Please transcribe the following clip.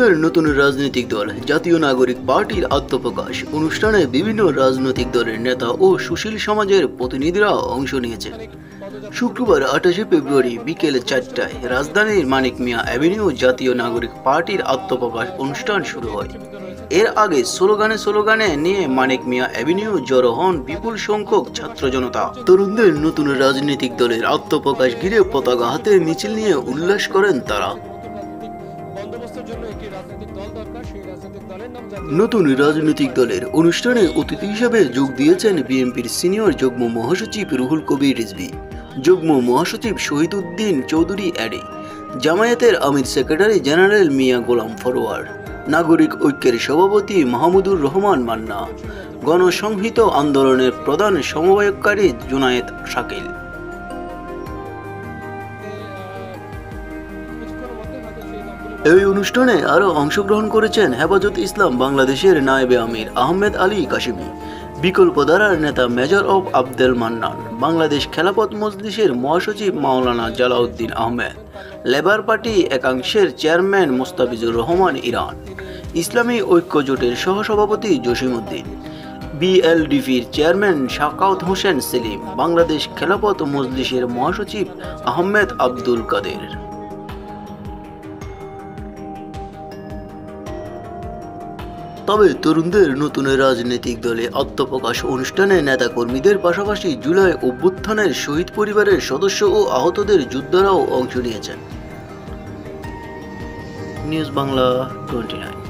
তরুণদের নতুন রাজনৈতিক দল জাতীয় নাগরিক পার্টির আত্মপ্রকাশ অনুষ্ঠানে বিভিন্ন রাজনৈতিক দলের নেতা ও সুশীল সমাজের প্রতিনিধিরা অংশ নিয়েছেন। শুক্রবার 28 ফেব্রুয়ারি বিকেল 4টায় রাজধানীর মানিক মিয়া অ্যাভিনিউ জাতীয় নাগরিক পার্টির আত্মপ্রকাশ অনুষ্ঠান শুরু হয়। এর আগে স্লোগানে নিয়ে মানিক মিয়া অ্যাভিনিউ জড়ো হন বিপুল সংখ্যক ছাত্র জনতা। তরুণদের নতুন রাজনৈতিক দলের আত্মপ্রকাশ ঘিরে পতাকা হাতে মিছিল নিয়ে উল্লাস করেন তারা। নতুন রাজনৈতিক দলের অনুষ্ঠানে অতিথি হিসেবে যোগ দিয়েছেন বিএনপির সিনিয়র যুগ্ম মহাসচিব রুহুল কবির রিজভী, যুগ্ম মহাসচিব শহীদ উদ্দিন চৌধুরী অ্যাডি, জামায়াতের আমির সেক্রেটারি জেনারেল মিয়া গোলাম ফরওয়ার্ড, নাগরিক ঐক্যের সভাপতি মাহমুদুর রহমান মান্না, গণসংহতি আন্দোলনের প্রধান সমন্বয়কারী জুনায়েদ শাকিল। এই অনুষ্ঠানে আরও অংশগ্রহণ করেছেন হেফাজত ইসলাম বাংলাদেশের নায়েবে আমির আহমেদ আলী কাশিমি, বিকল্পধারার নেতা মেজর অব আব্দুল মান্নান, বাংলাদেশ খেলাফত মজলিসের মহাসচিব মাওলানা জালাউদ্দিন আহমেদ, লেবার পার্টি একাংশের চেয়ারম্যান মোস্তাফিজুর রহমান ইরান, ইসলামী ঐক্য জোটের সহসভাপতি জসিম উদ্দিন, বিএলডিপির চেয়ারম্যান শাকাওত হোসেন সেলিম, বাংলাদেশ খেলাফত মজলিসের মহাসচিব আহমেদ আব্দুল কাদের। তবে তরুণদের নতুন রাজনৈতিক দলে আত্মপ্রকাশ অনুষ্ঠানে নেতাকর্মীদের পাশাপাশি জুলাই অভ্যুত্থানের শহীদ পরিবারের সদস্য ও আহতদের যোদ্ধারাও অংশ নিয়েছেন। নিউজ বাংলা 29।